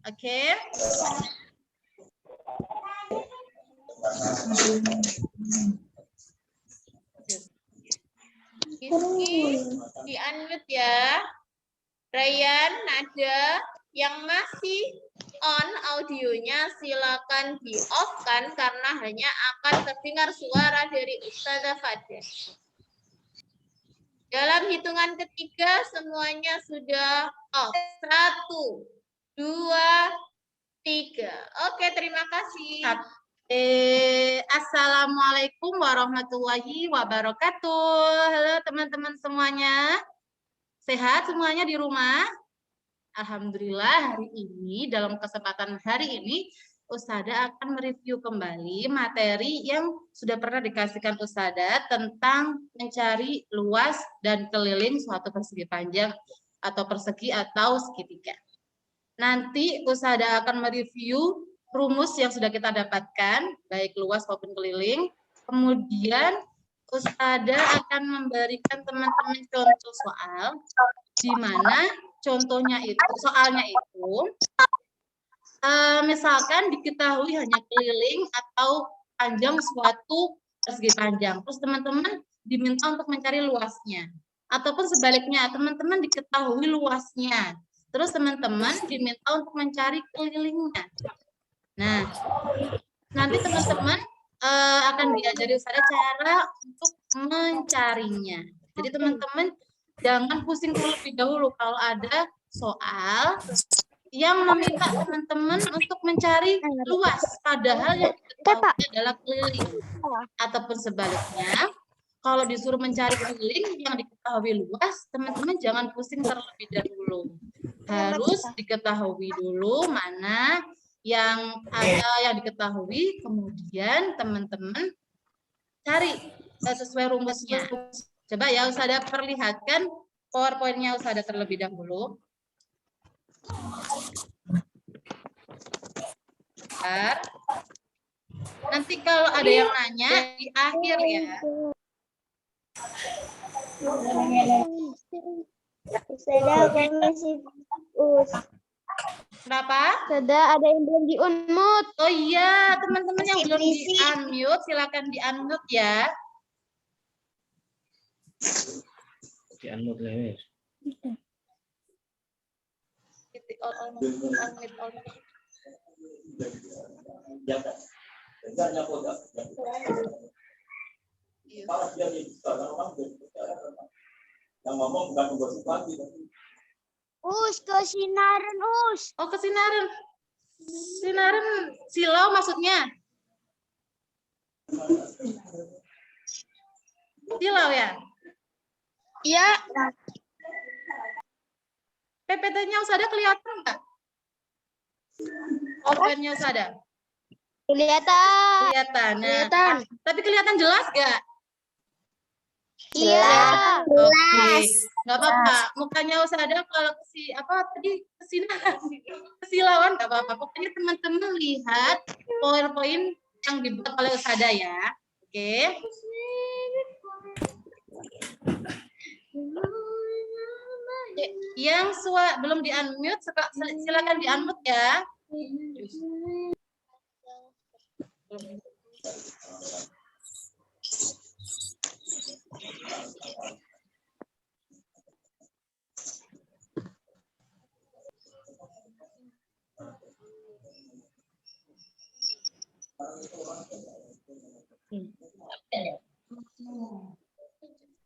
Oke. Rizky, di-unmute ya. Ryan, Nada, yang masih on audionya silakan di-off-kan karena hanya akan terdengar suara dari Ustazah Fadel. Dalam hitungan ketiga semuanya sudah off. 1, 2, 3. Oke, terima kasih. Assalamualaikum warahmatullahi wabarakatuh. Halo teman-teman semuanya. Sehat semuanya di rumah? Alhamdulillah hari ini, dalam kesempatan hari ini, Ustazah akan mereview kembali materi yang sudah pernah dikasihkan Ustazah tentang mencari luas dan keliling suatu persegi panjang atau persegi atau segitiga. Nanti Ustazah akan mereview rumus yang sudah kita dapatkan, baik luas maupun keliling. Kemudian Ustazah akan memberikan teman-teman contoh soal, di mana contohnya itu, soalnya itu, misalkan diketahui hanya keliling atau panjang suatu persegi panjang. Terus teman-teman diminta untuk mencari luasnya. Ataupun sebaliknya, teman-teman diketahui luasnya. Terus teman-teman diminta untuk mencari kelilingnya. Nah, nanti teman-teman akan diajari Ustazah cara untuk mencarinya. Jadi teman-teman jangan pusing terlebih dahulu kalau ada soal yang meminta teman-teman untuk mencari luas, padahal yang diketahui adalah keliling. Ataupun sebaliknya, kalau disuruh mencari keliling yang diketahui luas, teman-teman jangan pusing terlebih dahulu. Harus diketahui dulu mana yang ada yang diketahui, kemudian teman-teman cari sesuai rumusnya. Coba ya Ustazah perlihatkan PowerPoint-nya Ustazah terlebih dahulu. Bentar. Nanti kalau ada yang nanya di akhir ya. Ustazah, masih Kenapa? Ustazah, ada yang belum di-unmute. Oh iya, teman-teman yang belum di-unmute silakan di-unmute ya. Di-unmute guys. Yang ngomong bukan tugas lagi. Kesinaran, Oh, kesinaran. Sinaran silau maksudnya? Silau ya? Iya. PPT-nya Ustazah kelihatan nggak? Opennya Ustazah? Kelihatan. Kelihatan. Nah, Kelihatan. tapi kelihatan jelas nggak? Iya. Oke, nggak apa-apa. Mukanya Ustazah kalau kesilauan nggak apa-apa. Pokoknya teman-teman lihat PowerPoint yang dibuat oleh Ustazah ya. Oke. Yang belum di-unmute, silakan di-unmute ya.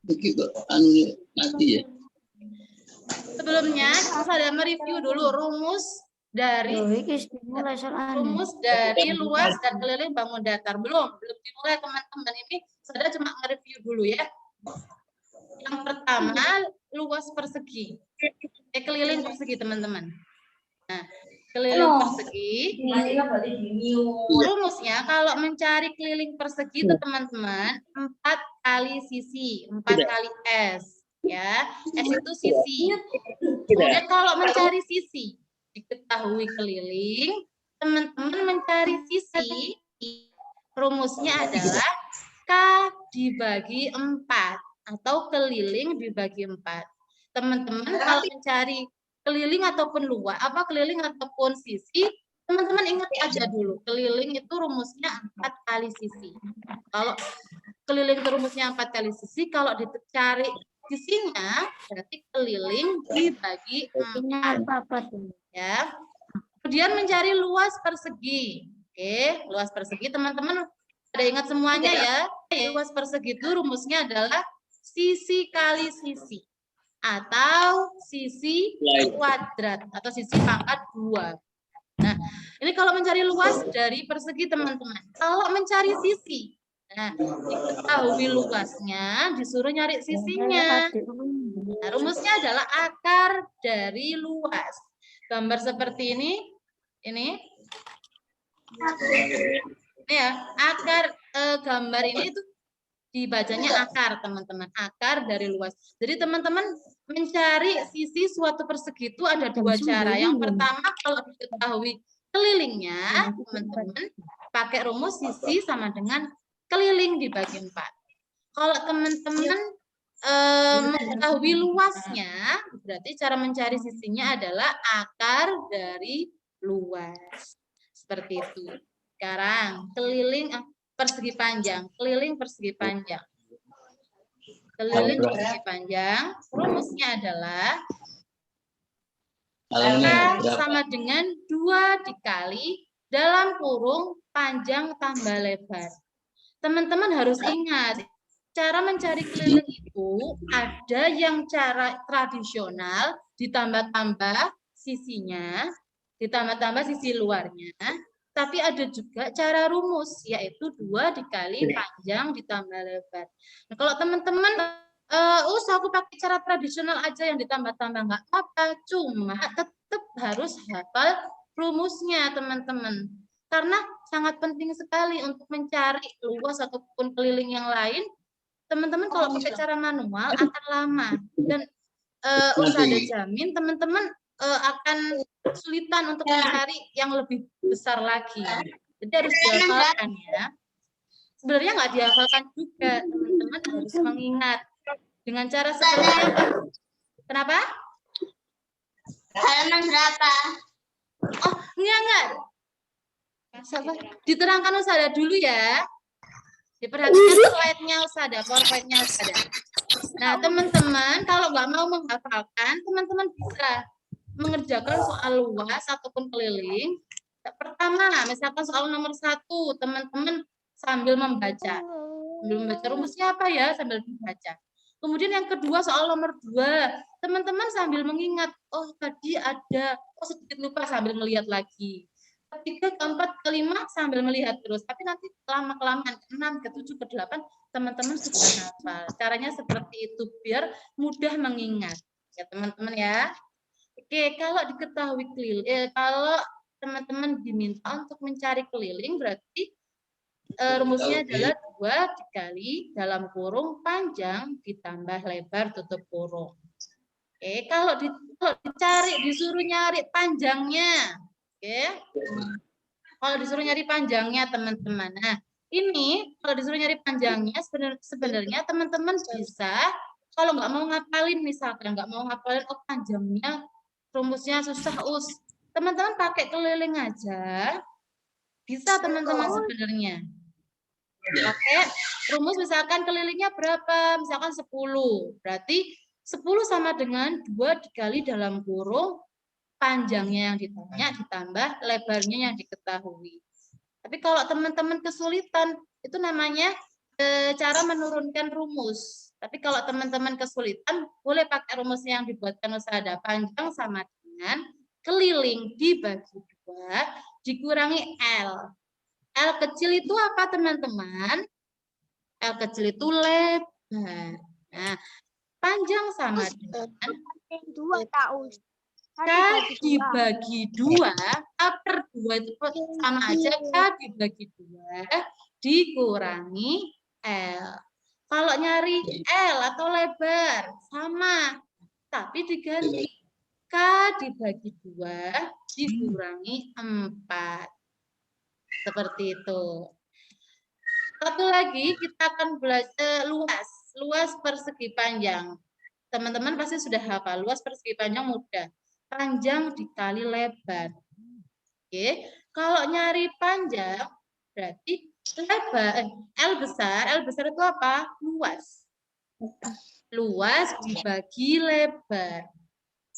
Begitu nanti ya. Sebelumnya Ustazah mereview dulu rumus dari luas dan keliling bangun datar. Belum dimulai teman-teman, ini Ustazah cuma nge-review dulu ya. Yang pertama luas persegi, keliling persegi teman-teman. Nah, keliling persegi, rumusnya kalau mencari keliling persegi itu teman-teman 4 kali sisi, 4 kali S. Ya, S itu sisi. Kemudian kalau mencari sisi, diketahui keliling, teman-teman mencari sisi, rumusnya adalah K dibagi 4 atau keliling dibagi 4. Teman-teman kalau mencari keliling ataupun luas, keliling ataupun sisi, teman-teman ingat aja dulu, keliling itu rumusnya 4 kali sisi. Kalau keliling itu rumusnya 4 kali sisi, kalau dicari sisinya, berarti keliling dibagi 4. Ya. Kemudian mencari luas persegi. Oke, luas persegi teman-teman ada ingat semuanya ya. Luas persegi itu rumusnya adalah sisi kali sisi atau sisi kuadrat atau sisi pangkat 2. Nah, ini kalau mencari luas dari persegi teman-teman. Kalau mencari sisi, nah, diketahui luasnya, disuruh nyari sisinya. Nah, rumusnya adalah akar dari luas. Gambar seperti ini ya, akar gambar ini itu dibacanya akar, teman-teman. Akar dari luas. Jadi teman-teman mencari sisi suatu persegi itu ada 2 cara. Yang pertama kalau diketahui kelilingnya, teman-teman pakai rumus sisi sama dengan keliling dibagi 4. Kalau teman-teman mengetahui luasnya, berarti cara mencari sisinya adalah akar dari luas. Seperti itu. Sekarang keliling persegi panjang, keliling persegi panjang. Keliling persegi panjang, rumusnya adalah akar sama dengan 2 dikali dalam kurung panjang tambah lebar. Teman-teman harus ingat, cara mencari keliling itu ada yang cara tradisional ditambah-tambah sisinya, ditambah-tambah sisi luarnya, tapi ada juga cara rumus, yaitu 2 dikali panjang ditambah lebar. Nah, kalau teman-teman aku pakai cara tradisional aja yang ditambah-tambah nggak apa, cuma tetap harus hafal rumusnya, teman-teman. Karena sangat penting sekali untuk mencari luas ataupun keliling yang lain. Teman-teman kalau pakai cara manual akan lama. Dan Ustazah jamin teman-teman akan kesulitan untuk mencari yang lebih besar lagi. Jadi harus dihafalkan ya. Sebenarnya nggak dihafalkan juga, teman-teman harus mengingat dengan cara seperti apa? Kenapa? Halaman berapa? Oh, enggak. Diterangkan Ustazah dulu ya. Diperhatikan slide-nya Ustazah, PowerPoint-nya Ustazah. Nah, teman-teman kalau nggak mau menghafalkan, teman-teman bisa mengerjakan soal luas ataupun keliling. Pertama, misalkan soal nomor 1, teman-teman sambil membaca. Sambil membaca rumusnya apa ya, sambil membaca. Kemudian yang kedua soal nomor 2, teman-teman sambil mengingat, oh tadi ada, sedikit lupa sambil melihat lagi. Ketiga, keempat, kelima sambil melihat terus. Tapi nanti lama-kelamaan, ke-6, ke-7, ke-8, teman-teman sudah hafal. Caranya seperti itu, biar mudah mengingat. Ya teman-teman ya. Oke, kalau diketahui keliling, kalau teman-teman diminta untuk mencari keliling, berarti rumusnya adalah 2 dikali dalam kurung panjang ditambah lebar tutup kurung. Oke, kalau dicari, disuruh nyari panjangnya. Oke. Kalau disuruh nyari panjangnya, teman-teman. Nah, ini kalau disuruh nyari panjangnya, sebenarnya teman-teman bisa, kalau nggak mau ngapalin, misalkan nggak mau ngapalin, oh panjangnya, rumusnya susah, teman-teman pakai keliling aja, bisa teman-teman sebenarnya. Pakai rumus misalkan kelilingnya berapa, misalkan 10, berarti 10 sama dengan 2 dikali dalam kurung panjangnya yang ditanya ditambah lebarnya yang diketahui. Tapi kalau teman-teman kesulitan, itu namanya cara menurunkan rumus. Tapi kalau teman-teman kesulitan, boleh pakai rumus yang dibuatkan Ustazah. Panjang sama dengan keliling dibagi 2 dikurangi L. L kecil itu apa teman-teman? L kecil itu lebar. Nah, panjang sama dengan 2 tahu. K dibagi 2, K per 2 itu sama aja, K dibagi 2 dikurangi L. Kalau nyari L atau lebar, sama. Tapi diganti K dibagi 2 dikurangi 4. Seperti itu. Satu lagi kita akan belajar luas persegi panjang. Teman-teman pasti sudah hafal, luas persegi panjang mudah. panjang dikali lebar. Oke, kalau nyari panjang berarti lebar, L besar itu apa? Luas. Luas dibagi lebar.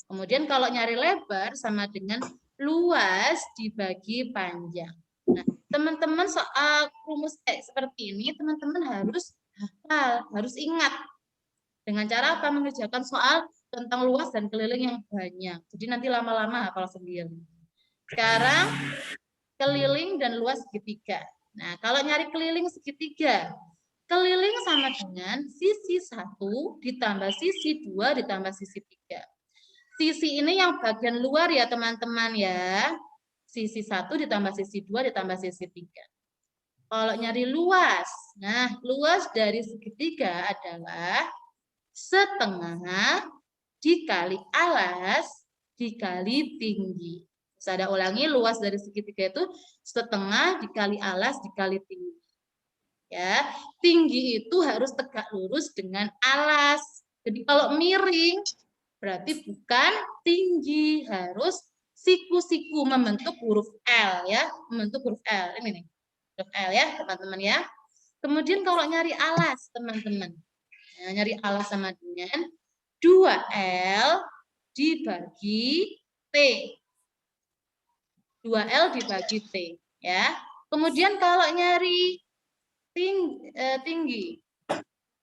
Kemudian kalau nyari lebar sama dengan luas dibagi panjang. Nah, teman-teman soal rumus seperti ini, teman-teman harus hafal, harus ingat. Dengan cara apa? Mengerjakan soal tentang luas dan keliling yang banyak. Jadi nanti lama-lama hafal sendiri. Sekarang keliling dan luas segitiga. Nah, kalau nyari keliling segitiga, keliling sama dengan sisi 1 ditambah sisi 2 ditambah sisi 3. Sisi ini yang bagian luar ya teman-teman ya. Sisi 1 ditambah sisi 2 ditambah sisi 3. Kalau nyari luas, nah luas dari segitiga adalah setengah dikali alas dikali tinggi. Saya ulangi, luas dari segitiga itu setengah dikali alas dikali tinggi. Ya, tinggi itu harus tegak lurus dengan alas. Jadi kalau miring berarti bukan tinggi, harus siku-siku membentuk huruf L ya, membentuk huruf L. Ini nih, huruf L ya, teman-teman ya. Kemudian kalau nyari alas, teman-teman. Nah, nyari alas sama dengan 2L dibagi T. 2L dibagi T ya. Kemudian kalau nyari tinggi.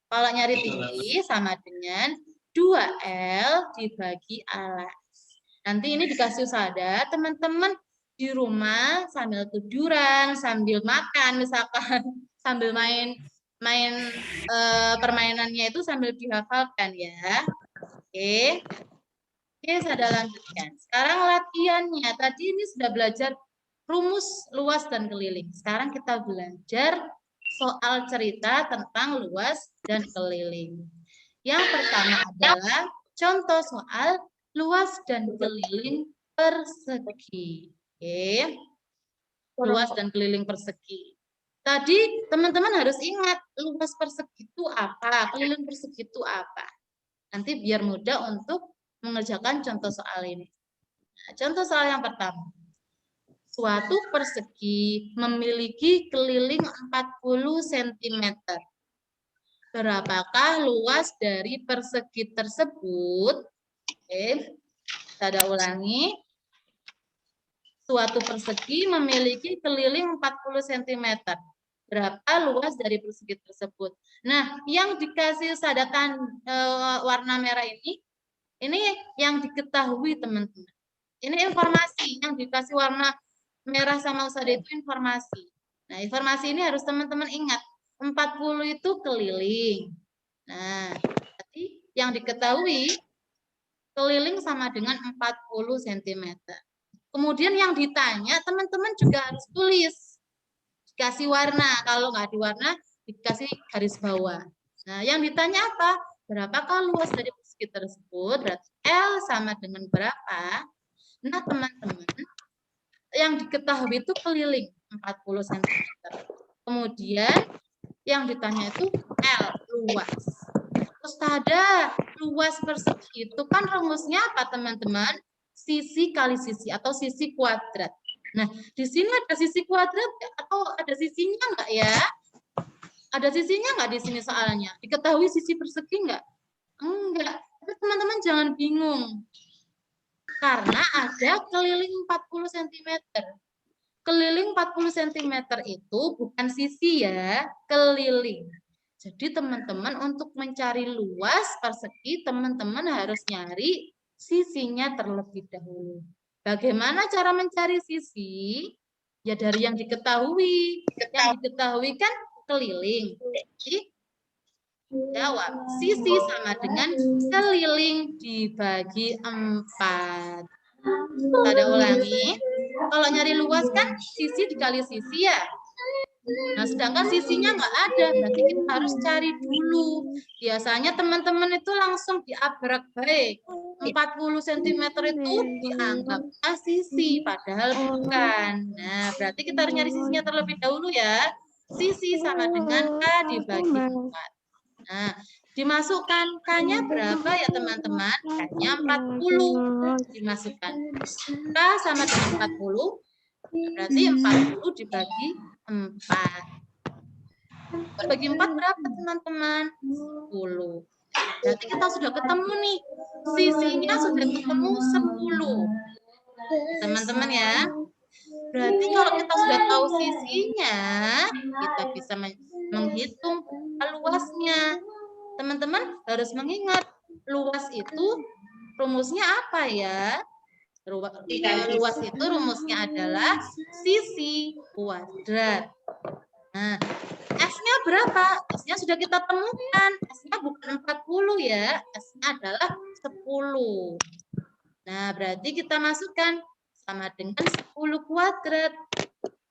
Kalau nyari tinggi sama dengan 2L dibagi alas. Nanti ini dikasih sada, teman-teman di rumah sambil tiduran, sambil makan misalkan, sambil main permainannya itu sambil dihafalkan ya. Oke. Oke, saya lanjutkan. Sekarang latihannya. Tadi ini sudah belajar rumus luas dan keliling. Sekarang kita belajar soal cerita tentang luas dan keliling. Yang pertama adalah contoh soal luas dan keliling persegi. Oke. Luas dan keliling persegi. Tadi teman-teman harus ingat luas persegi itu apa, keliling persegi itu apa. Nanti biar mudah untuk mengerjakan contoh soal ini. Nah, contoh soal yang pertama. Suatu persegi memiliki keliling 40 cm. Berapakah luas dari persegi tersebut? Oke, saya ulangi. Suatu persegi memiliki keliling 40 cm. Berapa luas dari persegi tersebut? Nah, yang dikasih sadatan warna merah ini yang diketahui teman-teman. Ini informasi yang dikasih warna merah sama usada itu informasi. Nah, informasi ini harus teman-teman ingat. 40 itu keliling. Nah, berarti yang diketahui keliling sama dengan 40 cm. Kemudian yang ditanya, teman-teman juga harus tulis. Dikasih warna. Kalau nggak diwarna, dikasih garis bawah. Nah, yang ditanya apa? Berapakah luas dari persegi tersebut? Berarti L sama dengan berapa? Nah, teman-teman, yang diketahui itu keliling 40 cm. Kemudian yang ditanya itu L, luas. Ustazah, luas persegi itu kan rumusnya apa, teman-teman? Sisi kali sisi atau sisi kuadrat. Nah, di sini ada sisi kuadrat atau ada sisinya enggak ya? Ada sisinya enggak di sini soalnya? Diketahui sisi persegi enggak? Enggak. Tapi teman-teman jangan bingung. Karena ada keliling 40 cm. Keliling 40 cm itu bukan sisi ya, keliling. Jadi teman-teman untuk mencari luas persegi, teman-teman harus nyari sisinya terlebih dahulu. Bagaimana cara mencari sisi? Ya dari yang diketahui. Yang diketahui kan keliling. Jadi jawab, sisi sama dengan keliling dibagi 4. Ada ulangi. Kalau nyari luas kan sisi dikali sisi ya. Nah, sedangkan sisinya nggak ada, berarti kita harus cari dulu. Biasanya teman-teman itu langsung diabrak baik. 40 cm itu dianggap sisi, padahal bukan. Nah, berarti kita harus nyari sisinya terlebih dahulu ya. Sisi sama dengan K dibagi 4. Nah, Dimasukkan K-nya berapa ya teman-teman? K-nya 40. Dimasukkan. K sama dengan 40. Berarti 40 dibagi 4. Bagi 4 berapa teman-teman? 10. Berarti kita sudah ketemu nih. Sisinya sudah ketemu 10. Teman-teman ya. Berarti kalau kita sudah tahu sisinya, kita bisa menghitung luasnya. Teman-teman harus mengingat, luas itu rumusnya apa ya? Luas itu rumusnya adalah sisi kuadrat. Nah, S-nya berapa? S-nya sudah kita temukan. S-nya bukan 40 ya. S-nya adalah 10. Nah, berarti kita masukkan sama dengan 10 kuadrat.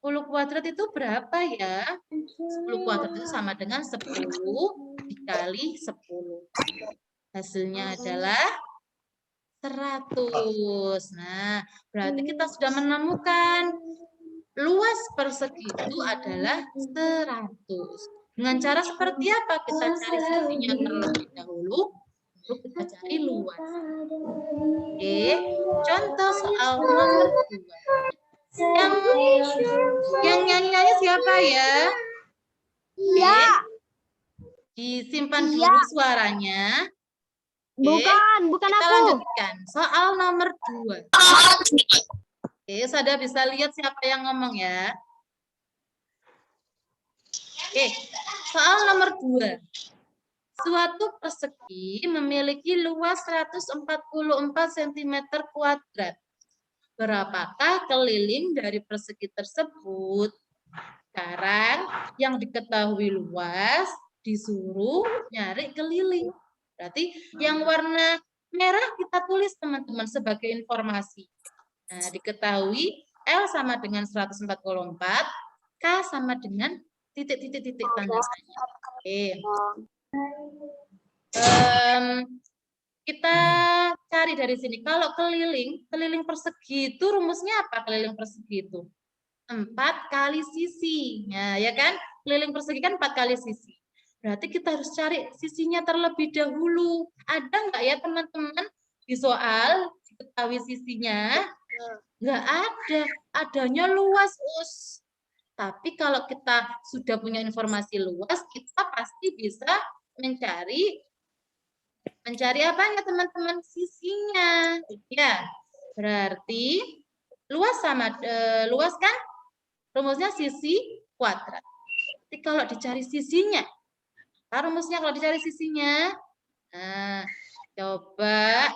10 kuadrat itu berapa ya? 10 kuadrat itu sama dengan 10 dikali 10. Hasilnya adalah 100. Nah, berarti kita sudah menemukan luas persegi itu adalah 100. Dengan cara seperti apa? Kita cari sisinya terlebih dahulu, lalu kita cari luas. Oke, contoh soal nomor 2. Yang nyanyi siapa ya? Iya. Disimpan dulu suaranya. Bukan Kita aku. lanjutkan. Soal nomor 2. Oke, Sada bisa lihat siapa yang ngomong ya. Oke, soal nomor 2. Suatu persegi memiliki luas 144 cm kuadrat. Berapakah keliling dari persegi tersebut? Sekarang yang diketahui luas disuruh nyari keliling. Berarti yang warna merah kita tulis teman-teman sebagai informasi. Nah, diketahui L sama dengan 144, K sama dengan titik-titik tanda tanya. Oke. Kita cari dari sini. Kalau keliling persegi itu rumusnya apa? Keliling persegi itu 4 kali sisi. Nah, ya kan? Keliling persegi kan 4 kali sisi. Berarti kita harus cari sisinya terlebih dahulu. Ada nggak ya teman-teman di soal diketahui sisinya? Nggak ada. Adanya luas, Us. Tapi kalau kita sudah punya informasi luas, kita pasti bisa mencari apanya teman-teman? Sisinya. Ya, berarti luas sama luas kan? Rumusnya sisi kuadrat. Jadi kalau dicari sisinya, rumusnya kalau dicari sisinya, nah, coba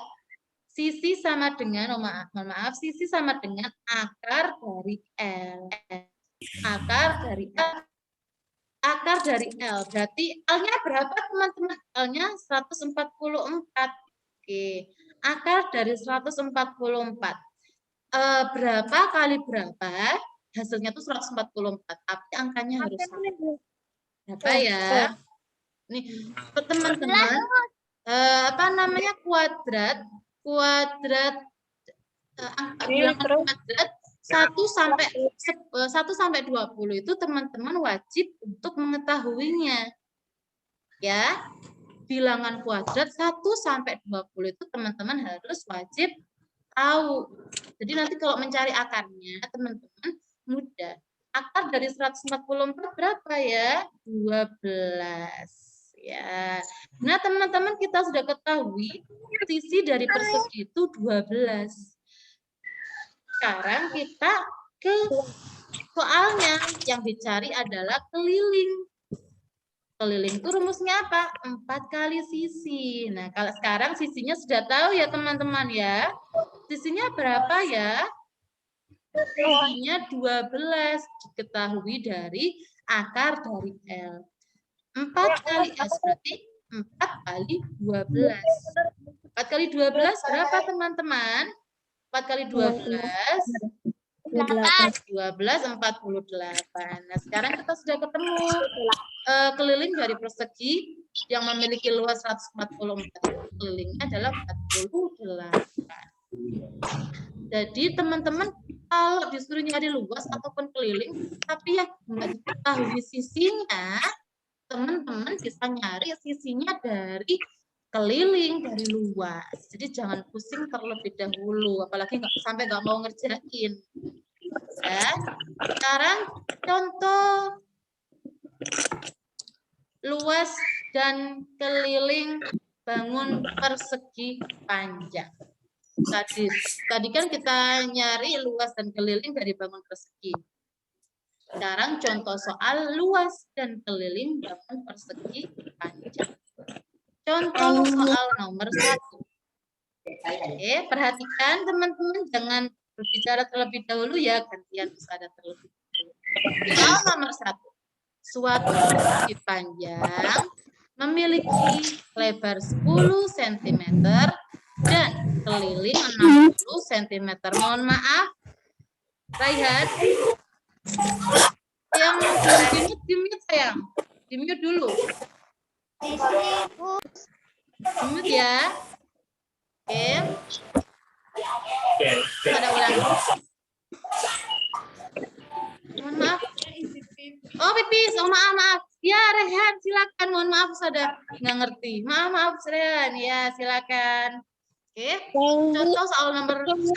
sisi sama dengan, mohon maaf, sisi sama dengan akar dari L. Akar dari L. Berarti L-nya berapa teman-teman? L-nya 144. Oke. Akar dari 144. Berapa kali berapa? Hasilnya tuh 144. Tapi angkanya harus sama. Berapa ya? Nih, teman-teman. Apa namanya? Kuadrat bilangan kuadrat 1 sampai 20 itu teman-teman wajib untuk mengetahuinya. Ya. Bilangan kuadrat 1 sampai 20 itu teman-teman harus wajib tahu. Jadi nanti kalau mencari akarnya, teman-teman mudah. Akar dari 144 berapa ya? 12. Ya. Nah, teman-teman kita sudah ketahui sisi dari persegi itu 12. Sekarang kita ke soalnya yang dicari adalah keliling. Keliling itu rumusnya apa? 4 kali sisi. Nah, kalau sekarang sisinya sudah tahu ya teman-teman ya. Sisinya berapa ya? Sisinya 12. Diketahui dari akar dari L. 4 kali S berarti 4 kali 12. 4 kali 12 berapa teman-teman? 4 kali 12. 12, 48. Nah, sekarang kita sudah ketemu keliling dari persegi yang memiliki luas 144. Kelilingnya adalah 48. Jadi teman-teman kalau disuruh nyari luas ataupun keliling, tapi ya nggak diketahui sisinya, teman-teman bisa nyari sisinya dari keliling, dari luas. Jadi jangan pusing terlebih dahulu, apalagi sampai nggak mau ngerjain. Ya. Sekarang contoh luas dan keliling bangun persegi panjang. Tadi kan kita nyari luas dan keliling dari bangun persegi. Sekarang contoh soal luas dan keliling bangun persegi panjang. Contoh soal nomor 1. Oke, perhatikan teman-teman, jangan berbicara terlebih dahulu ya, gantian ada terlebih dahulu. Soal nomor 1. Suatu persegi panjang memiliki lebar 10 cm dan keliling 60 cm. Mohon maaf, Raihan. Yang dimute sayang. Dimute dulu. Dimute ya. Oke. Ada ulang. Mohon maaf. Oh, pipis. Oh, maaf. Ya, Rehan, silakan. Mohon maaf, sudah nggak ngerti. Maaf, Rehan. Ya, silakan. Oke. Contoh soal nomor 1.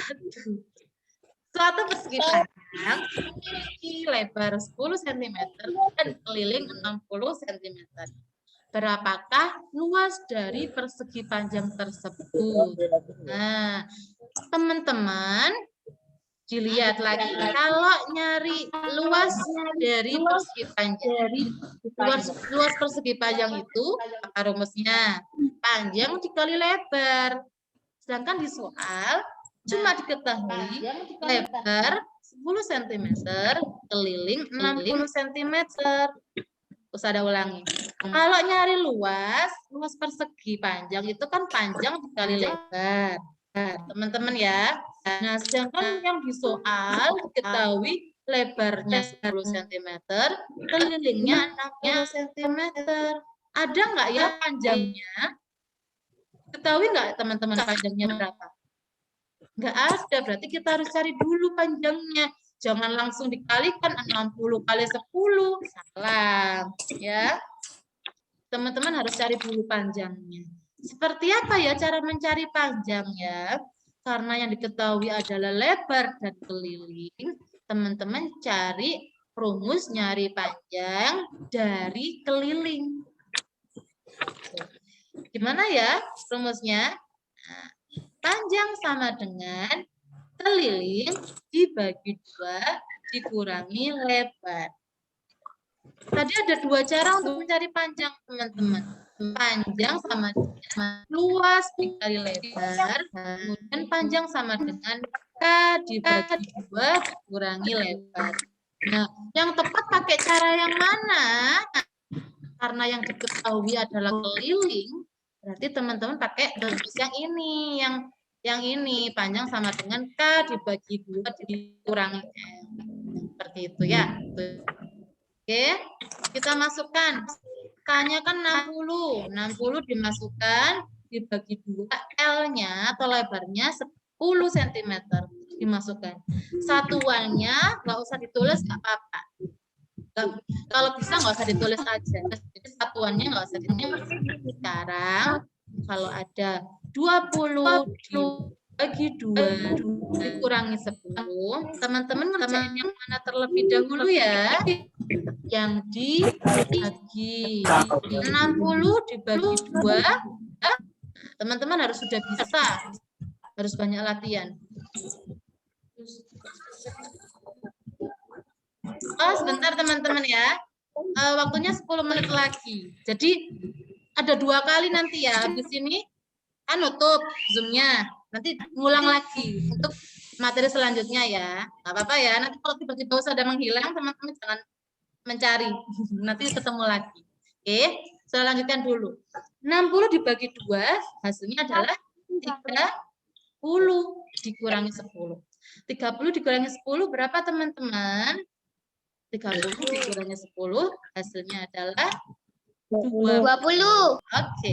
Suatu persegi panjang memiliki lebar 10 cm dan keliling 60 cm. Berapakah luas dari persegi panjang tersebut? Nah, teman-teman, dilihat lagi. Kalau nyari luas dari persegi panjang, luas persegi panjang itu apa rumusnya? Panjang dikali lebar. Sedangkan di soal cuma diketahui lebar 10 cm, keliling 60 cm. Terus ada ulangi. Kalau nyari luas persegi panjang itu kan panjang dikali lebar. Teman-teman ya. Nah, sedangkan yang di soal diketahui lebarnya 10 cm, kelilingnya 60 cm. Ada nggak ya panjangnya? Ketahui nggak teman-teman panjangnya berapa? Nggak ada, berarti kita harus cari dulu panjangnya. Jangan langsung dikalikan 60 kali 10. Salah. Ya. Teman-teman harus cari dulu panjangnya. Seperti apa ya cara mencari panjangnya? Karena yang diketahui adalah lebar dan keliling. Teman-teman cari rumus nyari panjang dari keliling. Gimana ya rumusnya? Nah, panjang sama dengan keliling dibagi 2 dikurangi lebar. Tadi ada 2 cara untuk mencari panjang, teman-teman. Panjang sama dengan luas dikali lebar, kemudian panjang sama dengan K dibagi 2 dikurangi lebar. Nah, yang tepat pakai cara yang mana? Karena yang diketahui adalah keliling, berarti teman-teman pakai rumus yang ini, yang ini panjang sama dengan K dibagi 2 dikurangi L. Seperti itu ya. Oke, kita masukkan. K-nya kan 60. 60 dimasukkan, dibagi 2, L-nya atau lebarnya 10 cm. Dimasukkan. Satuannya nggak usah ditulis, nggak apa-apa. Kalau bisa nggak usah ditulis aja. Jadi satuannya nggak usah ditulis. Sekarang kalau ada 20 dibagi 2 dikurangi 10, teman-teman ngerjain yang mana terlebih dahulu ya? Yang dibagi 60 dibagi 2. Teman-teman harus sudah bisa. Harus banyak latihan. Oh, sebentar teman-teman ya. Waktunya 10 menit lagi. Jadi ada 2 kali nanti ya. Habis ini kan nutup Zoom-nya. Nanti ngulang lagi untuk materi selanjutnya ya. Nggak apa-apa ya. Nanti kalau tiba-tiba sudah menghilang, teman-teman jangan mencari. Nanti ketemu lagi. Oke, saya lanjutkan dulu. 60 dibagi 2, hasilnya adalah 30 dikurangi 10. 30 dikurangi 10 berapa teman-teman? 30 dikurangi 10, hasilnya adalah 20. Oke.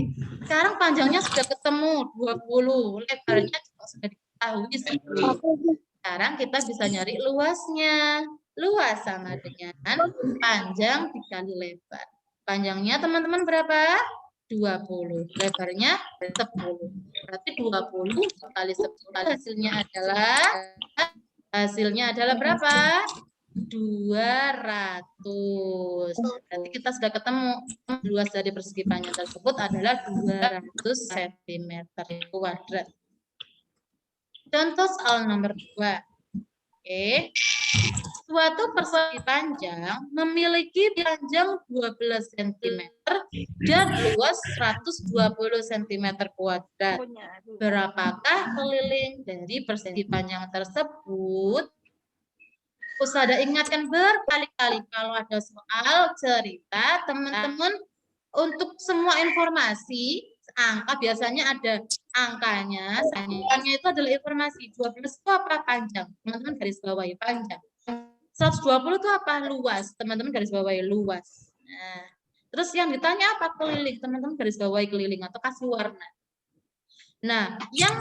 Sekarang panjangnya sudah ketemu 20, lebarnya juga sudah diketahui 10. Sekarang kita bisa nyari luasnya. Luas sama dengan panjang dikali lebar. Panjangnya teman-teman berapa? 20. Lebarnya 10. Berarti 20 kali 10 hasilnya adalah berapa? 200. Berarti kita sudah ketemu luas dari persegi panjang tersebut adalah 200 cm kuadrat. Contoh soal nomor 2. Oke. Suatu persegi panjang memiliki panjang 12 cm dan luas 120 cm kuadrat. Berapakah keliling dari persegi panjang tersebut? Usah ada ingatkan berkali-kali kalau ada soal cerita, teman-teman untuk semua informasi angka biasanya ada angkanya. Angkanya itu adalah informasi. 12 itu apa? Panjang. Teman-teman garis bawahi panjang. 120 itu apa? Luas. Teman-teman garis bawahi luas. Nah, terus yang ditanya apa? Keliling. Teman-teman garis bawahi keliling atau kasih warna. Nah, yang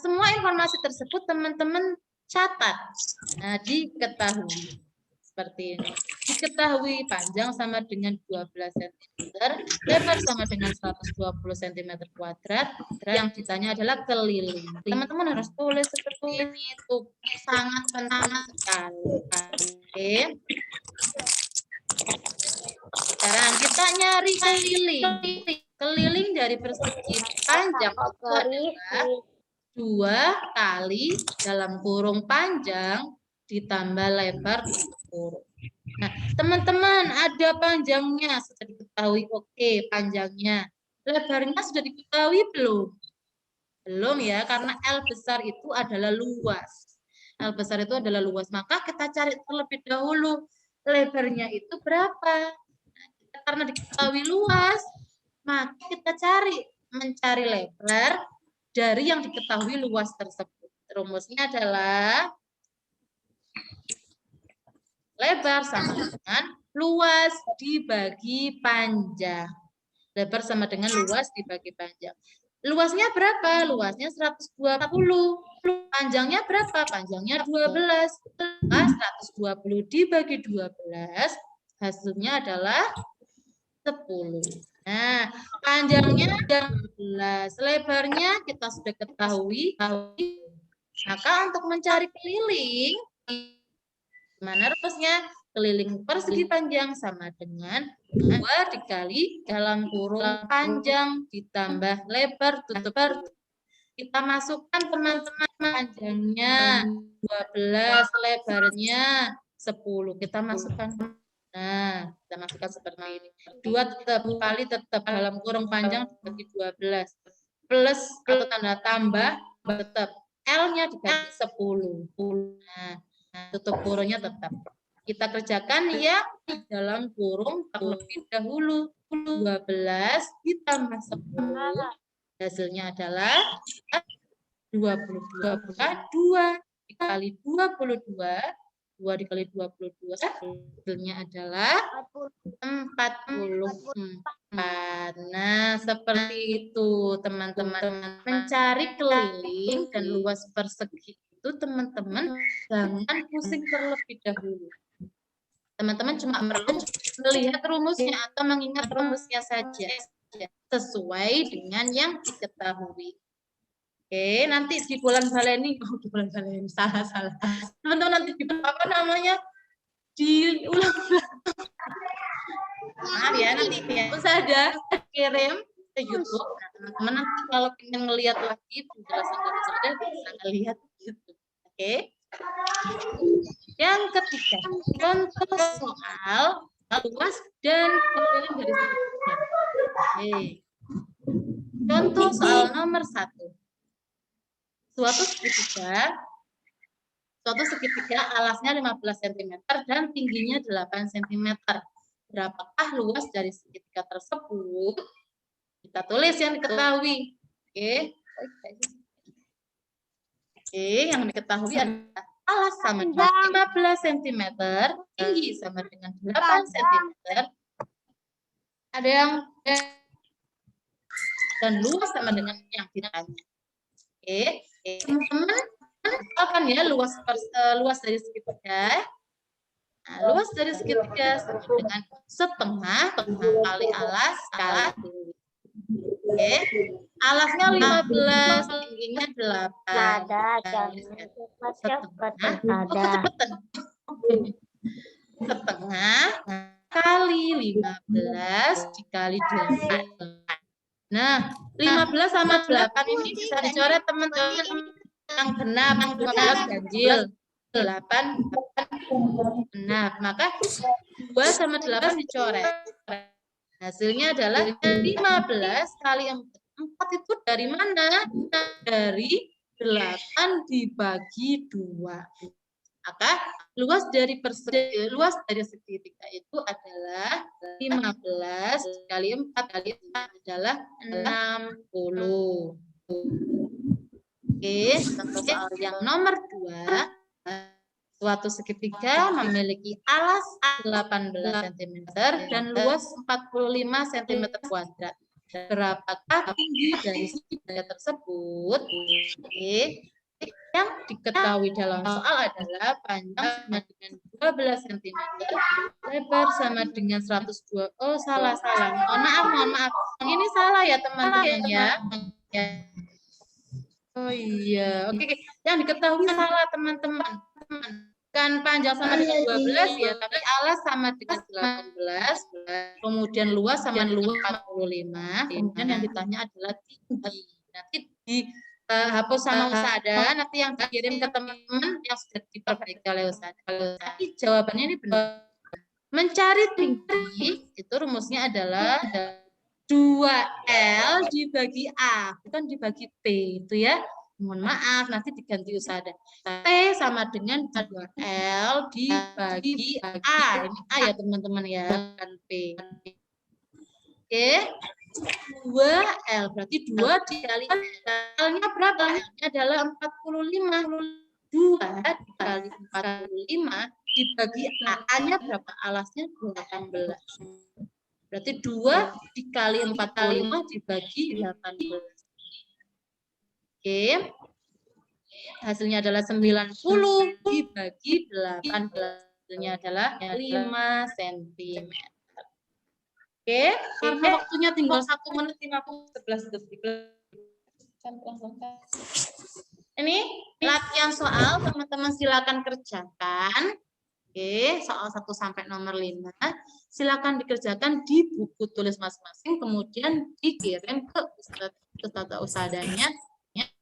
semua informasi tersebut teman-teman catat. Nah, diketahui seperti ini. Diketahui panjang sama dengan 12 cm, lebar sama dengan 120 cm kuadrat. Yang ditanya adalah keliling. Teman-teman harus tulis seperti ini. Itu sangat penting sekali. Oke. Sekarang kita nyari keliling. Keliling dari persegi panjang itu adalah 2 kali dalam kurung panjang ditambah lebar tutup kurung. Nah, teman-teman ada panjangnya sudah diketahui. Oke, panjangnya. Lebarnya sudah diketahui belum? Belum ya, karena L besar itu adalah luas. L besar itu adalah luas. Maka kita cari terlebih dahulu lebarnya itu berapa. Nah, karena diketahui luas, maka kita mencari lebar dari yang diketahui luas tersebut. Rumusnya adalah lebar sama dengan luas dibagi panjang. Lebar sama dengan luas dibagi panjang. Luasnya berapa? Luasnya 120. Panjangnya berapa? Panjangnya 12. 120 dibagi 12, hasilnya adalah 10. Nah, panjangnya 12, lebarnya kita sudah ketahui. Maka untuk mencari keliling, gimana rumusnya? Keliling persegi panjang sama dengan 2 dikali dalam kurung panjang ditambah lebar tutup. Kita masukkan teman-teman panjangnya 12, lebarnya 10. Kita masukkan. Nah, kita masukkan seperti ini. 2 tetap dalam kurung panjang dibagi 12. Plus atau tanda tambah tetap. L-nya dibagi 10. Nah, tutup kurungnya tetap. Kita kerjakan ya dalam kurung terlebih dahulu. 12 ditambah 10. Hasilnya adalah 22. 2 dikali 22. 2 dikali 22, hasilnya adalah 44. Nah, seperti itu teman-teman. Mencari keliling dan luas persegi itu teman-teman jangan pusing terlebih dahulu. Teman-teman cuma perlu melihat rumusnya atau mengingat rumusnya saja sesuai dengan yang diketahui. Oke, nanti di bulan baleni, salah. Teman-teman nanti di apa namanya? Diulang-ulang. Maaf ya, nanti ya. Usaha kirim ke YouTube. Nah, teman-teman nanti kalau ingin melihat lagi penjelasan dari saya bisa lihat di YouTube. Oke. Yang ketiga, contoh soal luas dan keliling dari segitiga. Oke. Contoh soal nomor 1. Suatu segitiga alasnya 15 cm dan tingginya 8 cm. Berapakah luas dari segitiga tersebut? Kita tulis yang diketahui. Oke. Oke, yang diketahui adalah alas sama dengan 15 cm, tinggi sama dengan 8 cm. Ada yang dan luas sama dengan yang ditanya. Oke, teman-teman, akan ya luas dari segitiga. Nah, luas dari segitiga sama dengan setengah kali alas kali. Oke. Alasnya 15, tingginya 8. Setengah kali 15 dikali 8. Nah, 15 sama 8 ini bisa dicoret teman-teman. Yang genap, 15 ganjil. 8 genap. Maka 2 sama 8 dicoret. Hasilnya adalah 15 kali 4. 4 itu dari mana? Dari 8 dibagi 2. Maka luas dari segitiga itu adalah 15 kali 4 kali 4 adalah 60. Oke, contoh soal yang nomor 2. Suatu segitiga memiliki alas 18 cm dan luas 45 cm kuadrat. Berapakah tinggi dari segitiga tersebut? Oke. Yang diketahui dalam soal adalah panjang sama dengan 12 cm, lebar sama dengan 102. Oh, salah. Mohon maaf. Ini salah ya, teman-teman ya. Oh iya, oke. Yang diketahui salah, teman-teman. Kan panjang sama dengan 12 ya, tapi alas sama dengan 18, kemudian luas sama dengan 45, kemudian yang ditanya adalah tinggi. Nanti di hapus sama Usada, nanti yang dikirim ke teman-teman yang sudah diperbaiki oleh Usada. Tapi jawabannya ini benar. Mencari tinggi itu rumusnya adalah 2L dibagi A, bukan dibagi P itu ya. Mohon maaf, nanti diganti Usada. T sama dengan 2L dibagi A. Ini A ya teman-teman ya, bukan P. Oke. 2L berarti 2 dikali L-nya berapa? L-nya adalah 45. 2 dikali 45 dibagi A-nya berapa? Alasnya 18. Berarti 2 dikali 45 dibagi 18. Oke. Hasilnya adalah 90 dibagi 18. Hasilnya adalah 5 cm. Oke, karena waktunya tinggal 1 menit 11 detik. Ini latihan soal, teman-teman silakan kerjakan. Oke, soal 1 sampai nomor 5. Silakan dikerjakan di buku tulis masing-masing, kemudian dikirim ke Ustazah Usadanya.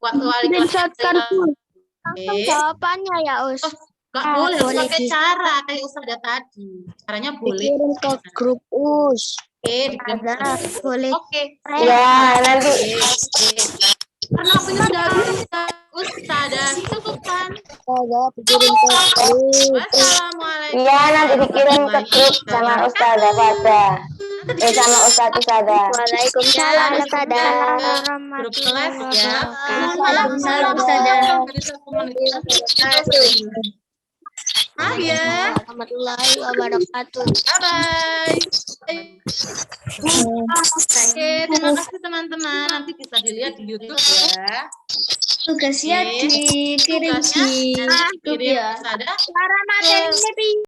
Waktu wali kelas jawabannya ya, Us. Nggak boleh pakai cara kayak Ustazah tadi. Caranya boleh Dikirim ke grup Us. Oke, dikirim ke grup. Boleh. Oke. Ya, nanti. Karena waktunya sudah habis, Ustazah. Cukup kan? Dikirim ke grup. Wassalamualaikum. Iya, nanti dikirim ke grup sama Ustazah Fada. Sama Ustazah Ustazah. Waalaikumsalam, Ustazah. Grup kelas ya. Waalaikumsalam, Ustazah. Maaf ya. Warahmatullahi wabarakatuh. Bye-bye. Oke, terima kasih teman-teman. Nanti bisa dilihat di YouTube ya. Tugasnya dikirim Tugasnya di dikirim ya. Ustazah. Cara materinya